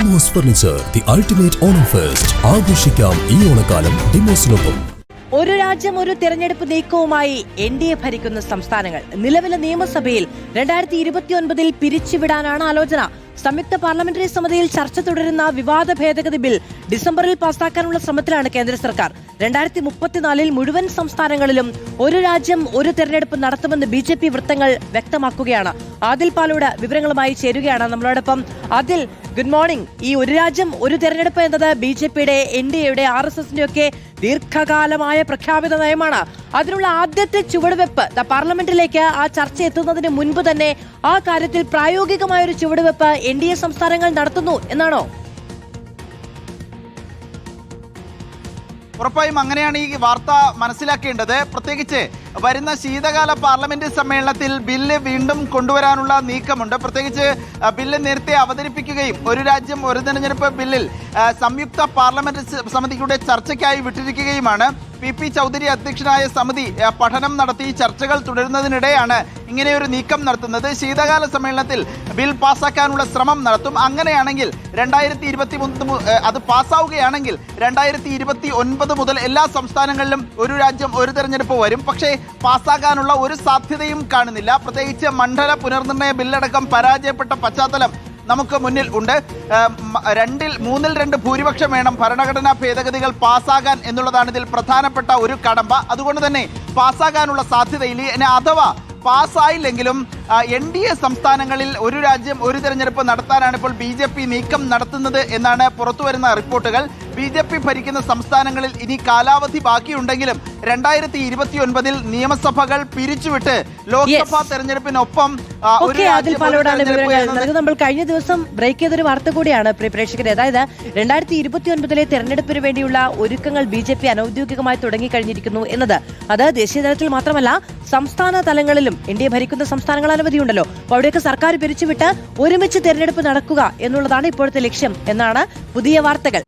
Demos furniture, the ultimate Onam fest. ആഘോഷിക്കാം ഈ ഓണക്കാലം ഡിമോസിനൊപ്പം. ഒരു രാജ്യം ഒരു തെരഞ്ഞെടുപ്പ് നീക്കവുമായി NDA ഭരിക്കുന്ന സംസ്ഥാനങ്ങൾ. നിലവിലെ നിയമസഭയിൽ 2029 പിരിച്ചുവിടാനാണ് ആലോചന. സംയുക്ത പാർലമെന്ററി സമിതിയിൽ ചർച്ച തുടരുന്ന വിവാദ ഭേദഗതി ബിൽ ഡിസംബറിൽ പാസാക്കാനുള്ള ശ്രമത്തിലാണ് കേന്ദ്ര സർക്കാർ. 2034 മുഴുവൻ സംസ്ഥാനങ്ങളിലും ഒരു രാജ്യം ഒരു തെരഞ്ഞെടുപ്പ് നടത്തുമെന്ന് BJP വൃത്തങ്ങൾ വ്യക്തമാക്കുകയാണ്. ആദിൽ പാലോട് വിവരങ്ങളുമായി ചേരുകയാണ് നമ്മളോടൊപ്പം. Adil, good morning. ഈ ഒരു രാജ്യം ഒരു തെരഞ്ഞെടുപ്പ് എന്നത് BJPയുടെ, NDAയുടെ, RSSന്റെ ഒക്കെ ദീർഘകാലമായ പ്രഖ്യാപിത നയമാണ്. അതിനുള്ള ആദ്യത്തെ ചുവടുവെപ്പ് പാർലമെന്റിലേക്ക് ആ ചർച്ച എത്തുന്നതിന് മുൻപ് തന്നെ ആ കാര്യത്തിൽ പ്രായോഗികമായ ഒരു ചുവടുവെപ്പ് NDA സംസ്ഥാനങ്ങൾ നടത്തുന്നു എന്നാണോ? ഉറപ്പായും അങ്ങനെയാണ് ഈ വാർത്ത മനസ്സിലാക്കേണ്ടത്. പ്രത്യേകിച്ച് വരുന്ന ശീതകാല പാർലമെന്റ് സമ്മേളനത്തിൽ ബില്ല് വീണ്ടും കൊണ്ടുവരാനുള്ള നീക്കമുണ്ട്. പ്രത്യേകിച്ച് ബില്ല് നേരത്തെ അവതരിപ്പിക്കുകയും ഒരു രാജ്യം ഒരു തെരഞ്ഞെടുപ്പ് ബില്ലിൽ സംയുക്ത പാർലമെന്റ് സമിതിയുടെ ചർച്ചയ്ക്കായി വിട്ടിരിക്കുകയുമാണ്. PP ചൗധരി അധ്യക്ഷനായ സമിതി പഠനം നടത്തി ചർച്ചകൾ തുടരുന്നതിനിടെയാണ് ഇങ്ങനെയൊരു നീക്കം നടത്തുന്നത്. ശീതകാല സമ്മേളനത്തിൽ ബിൽ പാസ്സാക്കാനുള്ള ശ്രമം നടത്തും. അങ്ങനെയാണെങ്കിൽ 2023 അത് പാസ്സാവുകയാണെങ്കിൽ 2029 മുതൽ എല്ലാ സംസ്ഥാനങ്ങളിലും ഒരു രാജ്യം ഒരു തെരഞ്ഞെടുപ്പ് വരും. പക്ഷേ പാസ്സാകാനുള്ള ഒരു സാധ്യതയും കാണുന്നില്ല. പ്രത്യേകിച്ച് മണ്ഡല പുനർനിർണയ ബില്ലടക്കം പരാജയപ്പെട്ട പശ്ചാത്തലം നമുക്ക് മുന്നിൽ ഉണ്ട്. 2/3 ഭൂരിപക്ഷം വേണം ഭരണഘടനാ ഭേദഗതികൾ പാസ്സാകാൻ എന്നുള്ളതാണ് ഇതിൽ പ്രധാനപ്പെട്ട ഒരു കടമ്പ. അതുകൊണ്ട് തന്നെ പാസ്സാകാനുള്ള സാധ്യതയില്ല. അഥവാ പാസ്സായില്ലെങ്കിലും NDA സംസ്ഥാനങ്ങളിൽ ഒരു രാജ്യം ഒരു തെരഞ്ഞെടുപ്പ് നടത്താനാണ് ഇപ്പോൾ BJP നീക്കം നടത്തുന്നത് എന്നാണ് പുറത്തുവരുന്ന റിപ്പോർട്ടുകൾ. BJP ഭരിക്കുന്ന സംസ്ഥാനങ്ങളിൽ ഇനി കാലാവധി ബാക്കിയുണ്ടെങ്കിലും 2029 നിയമസഭകൾ പിരിച്ചുവിട്ട് ലോക്സഭാ തെരഞ്ഞെടുപ്പിനൊപ്പം നമ്മൾ കഴിഞ്ഞ ദിവസം ബ്രേക്ക് ചെയ്തൊരു വാർത്ത കൂടിയാണ് പ്രേക്ഷകരെ. അതായത് 2029 തെരഞ്ഞെടുപ്പിന് വേണ്ടിയുള്ള ഒരുക്കങ്ങൾ BJP അനൌദ്യോഗികമായി തുടങ്ങിക്കഴിഞ്ഞിരിക്കുന്നു എന്നത്. അത് ദേശീയ തലത്തിൽ മാത്രമല്ല സംസ്ഥാന തലങ്ങളിലും NDA ഭരിക്കുന്ന സംസ്ഥാനങ്ങൾ അനവധിയുണ്ടല്ലോ. അപ്പോൾ അവിടെയൊക്കെ സർക്കാർ പിരിച്ചുവിട്ട് ഒരുമിച്ച് തെരഞ്ഞെടുപ്പ് നടക്കുക എന്നുള്ളതാണ് ഇപ്പോഴത്തെ ലക്ഷ്യം എന്നാണ് പുതിയ വാർത്തകൾ.